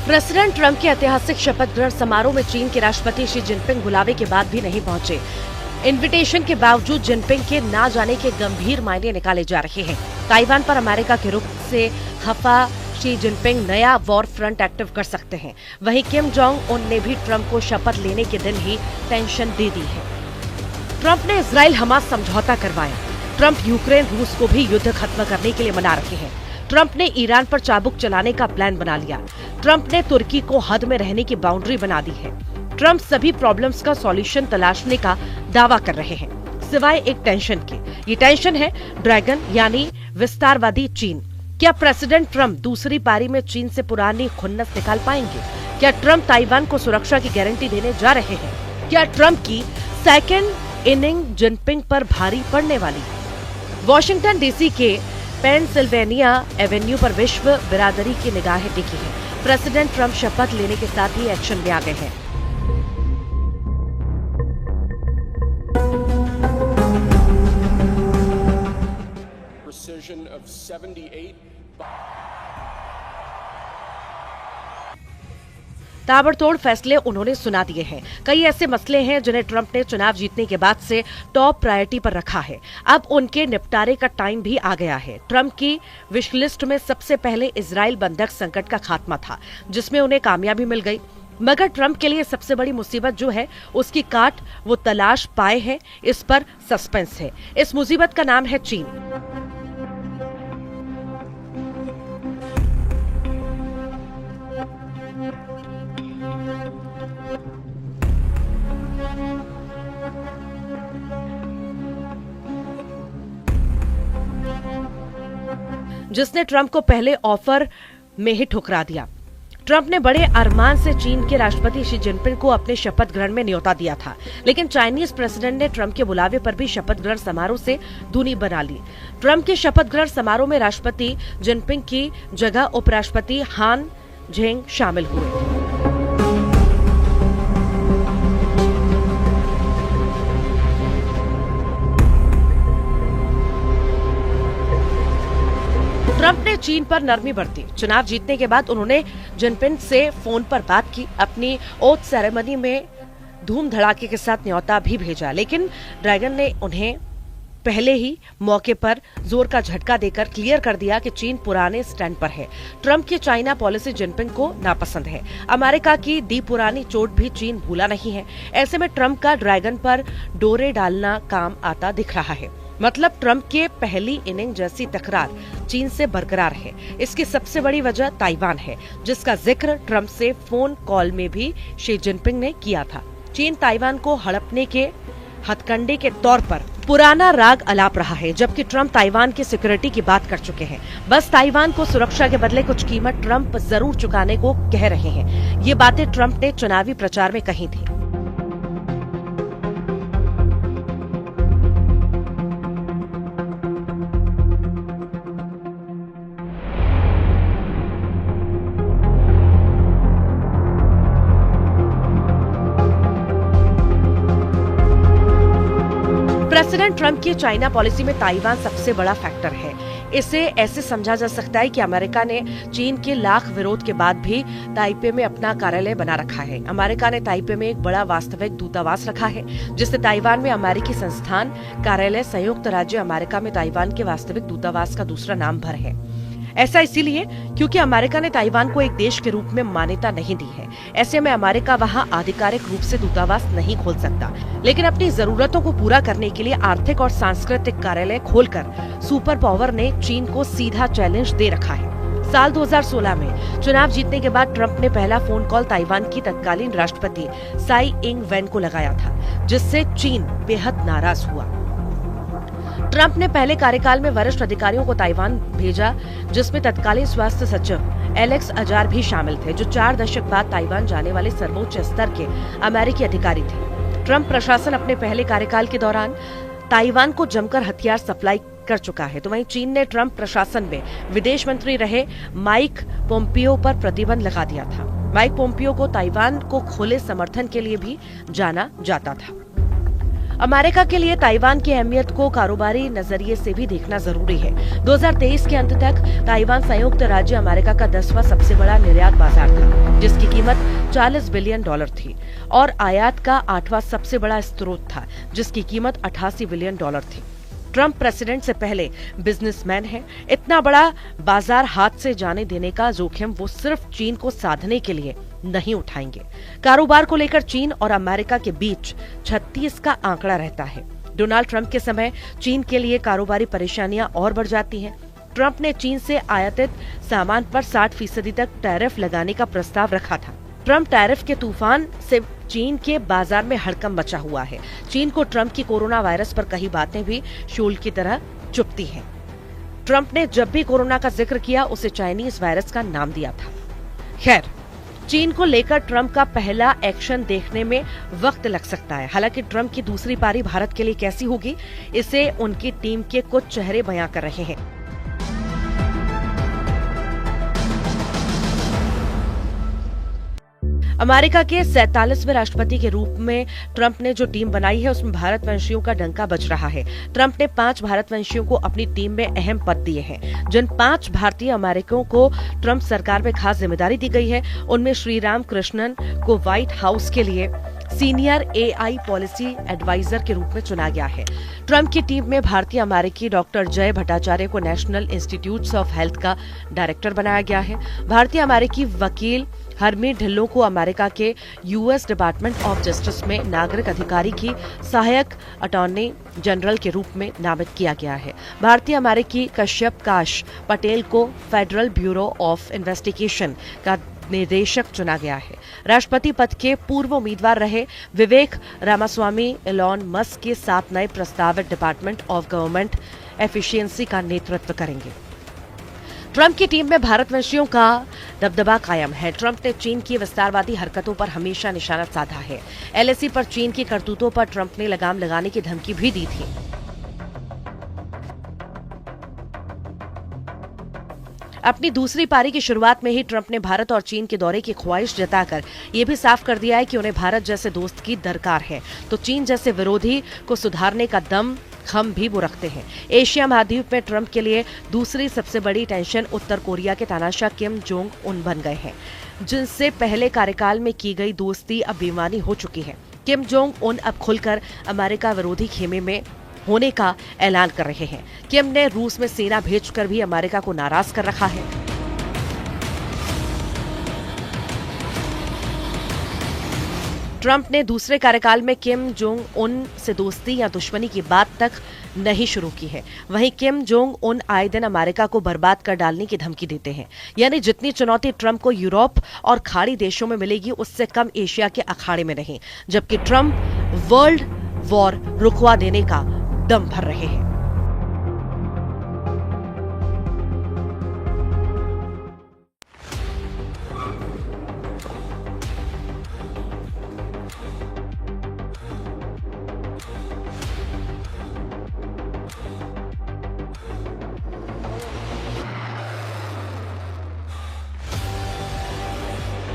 President Trump के ऐतिहासिक शपथ ग्रहण समारोह में चीन के राष्ट्रपति शी जिनपिंग बुलावे के बाद भी नहीं पहुंचे। इनविटेशन के बावजूद जिनपिंग के ना जाने के गंभीर मायने निकाले जा रहे हैं। ताइवान पर अमेरिका के रुख से खफा शी जिनपिंग नया वॉर फ्रंट एक्टिव कर सकते हैं। वहीं किम जोंग उन ने भी ट्रंप को शपथ लेने के दिन ही टेंशन दे दी है। ट्रंप ने इजराइल हमास समझौता करवाया। ट्रंप यूक्रेन रूस को भी युद्ध खत्म करने के लिए मना रहे हैं। ट्रंप ने ईरान पर चाबुक चलाने का प्लान बना लिया। ट्रंप ने तुर्की को हद में रहने की बाउंड्री बना दी है। ट्रंप सभी प्रॉब्लम्स का सॉल्यूशन तलाशने का दावा कर रहे हैं, सिवाय एक टेंशन के। ये टेंशन है ड्रैगन यानी विस्तारवादी चीन। क्या प्रेसिडेंट ट्रंप दूसरी पारी में चीन से पुरानी खुन्नस निकाल पाएंगे? क्या ट्रंप ताइवान को सुरक्षा की गारंटी देने जा रहे हैं? क्या ट्रंप की सेकेंड इनिंग जिनपिंग पर भारी पड़ने वाली? वॉशिंगटन डीसी के पेनसिल्वेनिया एवेन्यू पर विश्व बिरादरी की निगाहें टिकी हैं। प्रेसिडेंट ट्रंप शपथ लेने के साथ ही एक्शन में आ गए हैं। Precision of 78. ताबड़तोड़ फैसले उन्होंने सुना दिए हैं। कई ऐसे मसले हैं जिन्हें ट्रंप ने चुनाव जीतने के बाद से टॉप प्रायोरिटी पर रखा है। अब उनके निपटारे का टाइम भी आ गया है। ट्रंप की विश लिस्ट में सबसे पहले इजराइल बंधक संकट का खात्मा था, जिसमें उन्हें कामयाबी मिल गई। मगर ट्रंप के लिए सबसे बड़ी मुसीबत जो है उसकी काट वो तलाश पाए हैं, इस पर सस्पेंस है। इस मुसीबत का नाम है चीन। जिसने ट्रंप को पहले ऑफर में ही ठुकरा दिया। ट्रंप ने बड़े अरमान से चीन के राष्ट्रपति शी जिनपिंग को अपने शपथ ग्रहण में न्योता दिया था, लेकिन चाइनीज प्रेसिडेंट ने ट्रंप के बुलावे पर भी शपथ ग्रहण समारोह से दूनी बना ली। ट्रंप के शपथ ग्रहण समारोह में राष्ट्रपति जिनपिंग की जगह उपराष्ट्रपति हान झेंग शामिल हुए। ट्रंप ने चीन पर नरमी बरती। चुनाव जीतने के बाद उन्होंने जिनपिंग से फोन पर बात की। अपनी ओथ सेरेमनी में धूम धड़ाके के साथ न्योता भी भेजा, लेकिन ड्रैगन ने उन्हें पहले ही मौके पर जोर का झटका देकर क्लियर कर दिया कि चीन पुराने स्टैंड पर है। ट्रंप की चाइना पॉलिसी जिनपिंग को नापसंद है। अमेरिका की दी पुरानी चोट भी चीन भूला नहीं है। ऐसे में ट्रंप का ड्रैगन पर डोरे डालना काम आता दिख रहा है। मतलब ट्रंप के पहली इनिंग जैसी तकरार चीन से बरकरार है। इसकी सबसे बड़ी वजह ताइवान है, जिसका जिक्र ट्रंप से फोन कॉल में भी शी जिनपिंग ने किया था। चीन ताइवान को हड़पने के हथकंडे के तौर पर पुराना राग अलाप रहा है, जबकि ट्रंप ताइवान की सिक्योरिटी की बात कर चुके हैं। बस ताइवान को सुरक्षा के बदले कुछ कीमत ट्रंप जरूर चुकाने को कह रहे हैं। ये बातें ट्रंप ने चुनावी प्रचार में कही थी। प्रेसिडेंट ट्रंप की चाइना पॉलिसी में ताइवान सबसे बड़ा फैक्टर है। इसे ऐसे समझा जा सकता है कि अमेरिका ने चीन के लाख विरोध के बाद भी ताइपे में अपना कार्यालय बना रखा है। अमेरिका ने ताइपे में एक बड़ा वास्तविक दूतावास रखा है, जिससे ताइवान में अमेरिकी संस्थान कार्यालय संयुक्त राज्य अमेरिका में ताइवान के वास्तविक दूतावास का दूसरा नाम भर है। ऐसा इसीलिए क्योंकि अमेरिका ने ताइवान को एक देश के रूप में मान्यता नहीं दी है। ऐसे में अमेरिका वहां आधिकारिक रूप से दूतावास नहीं खोल सकता, लेकिन अपनी जरूरतों को पूरा करने के लिए आर्थिक और सांस्कृतिक कार्यालय खोलकर सुपर पावर ने चीन को सीधा चैलेंज दे रखा है। साल 2016 में चुनाव जीतने के बाद ट्रंप ने पहला फोन कॉल ताइवान की तत्कालीन राष्ट्रपति साई इंग वेन को लगाया था, जिससे चीन बेहद नाराज हुआ। ट्रंप ने पहले कार्यकाल में वरिष्ठ अधिकारियों को ताइवान भेजा, जिसमें तत्कालीन स्वास्थ्य सचिव एलेक्स अजार भी शामिल थे, जो 4 दशक बाद ताइवान जाने वाले सर्वोच्च स्तर के अमेरिकी अधिकारी थे। ट्रंप प्रशासन अपने पहले कार्यकाल के दौरान ताइवान को जमकर हथियार सप्लाई कर चुका है। तो वहीं चीन ने ट्रंप प्रशासन में विदेश मंत्री रहे माइक पोम्पियो पर प्रतिबंध लगा दिया था। माइक पोम्पियो को ताइवान को खुले समर्थन के लिए भी जाना जाता था। अमेरिका के लिए ताइवान की अहमियत को कारोबारी नजरिए से भी देखना जरूरी है। 2023 के अंत तक ताइवान संयुक्त राज्य अमेरिका का 10वां सबसे बड़ा निर्यात बाजार था, जिसकी कीमत $40 बिलियन थी, और आयात का 8वां सबसे बड़ा स्रोत था, जिसकी कीमत $88 बिलियन थी। ट्रंप प्रेसिडेंट से पहले बिजनेसमैन हैं। इतना बड़ा बाजार हाथ से जाने देने का जोखिम वो सिर्फ चीन को साधने के लिए नहीं उठाएंगे। कारोबार को लेकर चीन और अमेरिका के बीच 36 का आंकड़ा रहता है। डोनाल्ड ट्रंप के समय चीन के लिए कारोबारी परेशानियां और बढ़ जाती हैं। ट्रंप ने चीन से आयातित सामान पर 60% तक टैरिफ लगाने का प्रस्ताव रखा था। ट्रंप टैरिफ के तूफान से चीन के बाजार में हड़कंप मचा हुआ है। चीन को ट्रंप की कोरोना वायरस पर कही बातें भी शूल की तरह चुभती हैं। ट्रंप ने जब भी कोरोना का जिक्र किया, उसे चाइनीज वायरस का नाम दिया था। खैर, चीन को लेकर ट्रंप का पहला एक्शन देखने में वक्त लग सकता है। हालांकि ट्रंप की दूसरी पारी भारत के लिए कैसी होगी, इसे उनकी टीम के कुछ चेहरे बयां कर रहे हैं। अमेरिका के 47वें राष्ट्रपति के रूप में ट्रंप ने जो टीम बनाई है, उसमें भारतवंशियों का डंका बज रहा है। ट्रंप ने 5 भारतवंशियों को अपनी टीम में अहम पद दिए हैं। जिन 5 भारतीय अमेरिकियों को ट्रंप सरकार में खास जिम्मेदारी दी गई है, उनमें श्रीराम कृष्णन को व्हाइट हाउस के लिए सीनियर AI पॉलिसी एडवाइजर के रूप में चुना गया है। ट्रंप की टीम में भारतीय अमेरिकी डॉक्टर जय भट्टाचार्य को नेशनल इंस्टीट्यूट ऑफ हेल्थ का डायरेक्टर बनाया गया है। भारतीय अमेरिकी वकील हरमीत ढिल्लो को अमेरिका के US डिपार्टमेंट ऑफ जस्टिस में नागरिक अधिकारी की सहायक अटॉर्नी जनरल के रूप में नामित किया गया है। भारतीय अमेरिकी कश्यप काश पटेल को फेडरल ब्यूरो ऑफ इन्वेस्टिगेशन का निदेशक चुना गया है। राष्ट्रपति पद के पूर्व उम्मीदवार रहे विवेक रामास्वामी एलॉन मस्क के 7 नए प्रस्तावित डिपार्टमेंट ऑफ गवर्नमेंट एफिशिएंसी का नेतृत्व करेंगे। ट्रंप की टीम में भारतवंशियों का दबदबा कायम है। ट्रंप ने चीन की विस्तारवादी हरकतों पर हमेशा निशाना साधा है। LAC पर चीन की करतूतों पर ट्रंप ने लगाम लगाने की धमकी भी दी थी। अपनी दूसरी पारी की शुरुआत में ही ट्रंप ने भारत और चीन के दौरे की ख्वाहिश जताकर ये भी साफ कर दिया है कि उन्हें भारत जैसे दोस्त की दरकार है, तो चीन जैसे विरोधी को सुधारने का दम खम भी वो रखते हैं। एशिया महाद्वीप में ट्रंप के लिए दूसरी सबसे बड़ी टेंशन उत्तर कोरिया के तानाशाह किम जोंग उन बन गए हैं, जिनसे पहले कार्यकाल में की गई दोस्ती अब बेईमानी हो चुकी है। किम जोंग उन अब खुलकर अमेरिका विरोधी खेमे में होने का ऐलान कर रहे हैं। किम ने रूस में सेना भेजकर भी अमेरिका को नाराज कर रखा है। ट्रंप ने दूसरे कार्यकाल में किम जोंग उन से दोस्ती या दुश्मनी की बात तक नहीं शुरू की है। वहीं किम जोंग उन आए दिन अमेरिका को बर्बाद कर डालने की धमकी देते हैं। यानी जितनी चुनौती ट्रंप को यूरोप और खाड़ी देशों में मिलेगी, उससे कम एशिया के अखाड़े में नहीं, जबकि ट्रंप वर्ल्ड वॉर रुकवा देने का दम भर रहे हैं।